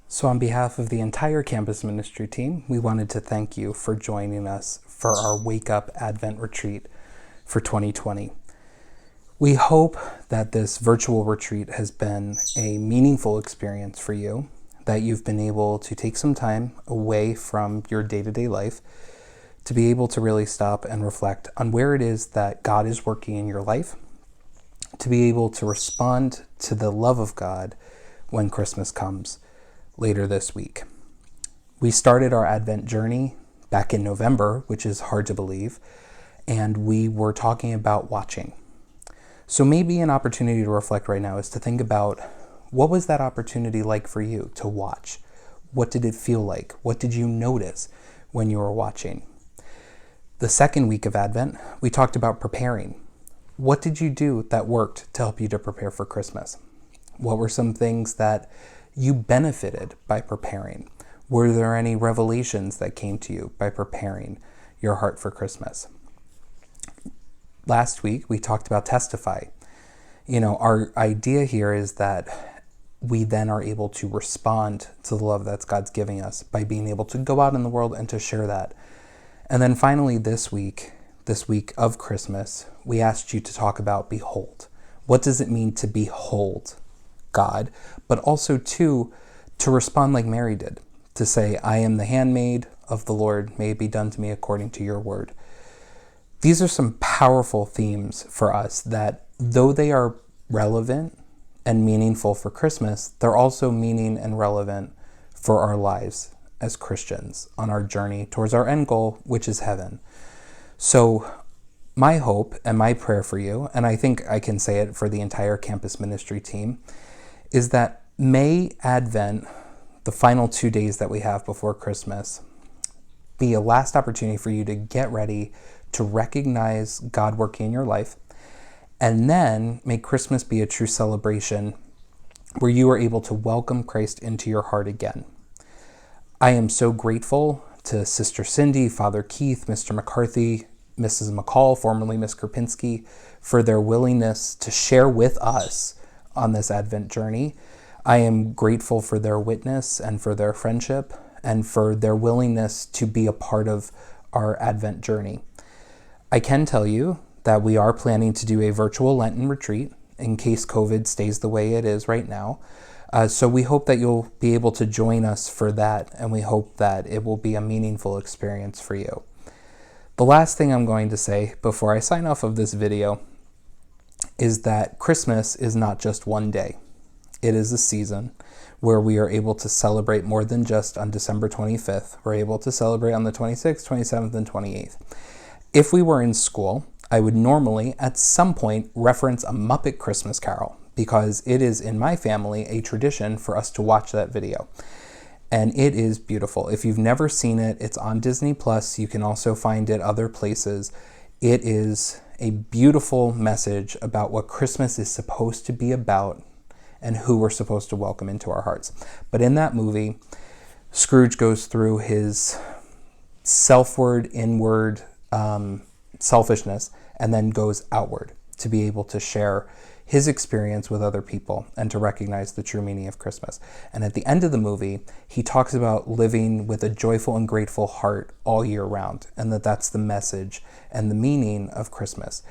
So on behalf of the entire campus ministry team, we wanted to thank you for joining us for our Wake Up Advent Retreat for 2020. We hope that this virtual retreat has been a meaningful experience for you, that you've been able to take some time away from your day-to-day life to be able to really stop and reflect on where it is that God is working in your life, to be able to respond to the love of God when Christmas comes later this week. We started our Advent journey back in November, which is hard to believe, and we were talking about watching. So maybe an opportunity to reflect right now is to think about, what was that opportunity like for you to watch? What did it feel like? What did you notice when you were watching? The second week of Advent, we talked about preparing. What did you do that worked to help you to prepare for Christmas? What were some things that you benefited by preparing? Were there any revelations that came to you by preparing your heart for Christmas? Last week, we talked about testify. Our idea here is that we then are able to respond to the love that God's giving us by being able to go out in the world and to share that. And then finally this week of Christmas, we asked you to talk about behold. What does it mean to behold God? But also to respond like Mary did, to say, I am the handmaid of the Lord, may it be done to me according to your word. These are some powerful themes for us that, though they are relevant and meaningful for Christmas, they're also meaning and relevant for our lives as Christians on our journey towards our end goal, which is heaven. So my hope and my prayer for you, and I think I can say it for the entire campus ministry team, is that may Advent, the final 2 days that we have before Christmas, be a last opportunity for you to get ready to recognize God working in your life, and then may Christmas be a true celebration where you are able to welcome Christ into your heart again. I am so grateful to Sister Cindy, Father Keith, Mr. McCarthy, Mrs. McCall, formerly Miss Krupinski, for their willingness to share with us on this Advent journey. I am grateful for their witness and for their friendship and for their willingness to be a part of our Advent journey. I can tell you that we are planning to do a virtual Lenten retreat in case COVID stays the way it is right now. So we hope that you'll be able to join us for that, and we hope that it will be a meaningful experience for you. The last thing I'm going to say before I sign off of this video is that Christmas is not just one day. It is a season where we are able to celebrate more than just on December 25th. We're able to celebrate on the 26th, 27th, and 28th. If we were in school, I would normally, at some point, reference a Muppet Christmas Carol, because it is in my family a tradition for us to watch that video. And it is beautiful. If you've never seen it, it's on Disney+. You can also find it other places. It is a beautiful message about what Christmas is supposed to be about and who we're supposed to welcome into our hearts. But in that movie, Scrooge goes through his selfward, inward selfishness and then goes outward to be able to share his experience with other people and to recognize the true meaning of Christmas. And at the end of the movie, he talks about living with a joyful and grateful heart all year round, and that's the message and the meaning of Christmas.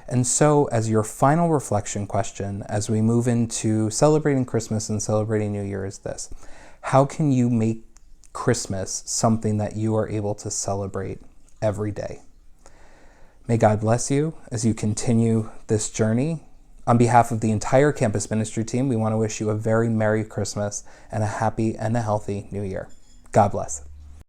And so as your final reflection question, as we move into celebrating Christmas and celebrating New Year, is this: how can you make Christmas something that you are able to celebrate every day? May God bless you as you continue this journey. On behalf of the entire campus ministry team, we want to wish you a very Merry Christmas and a happy and a healthy New Year. God bless.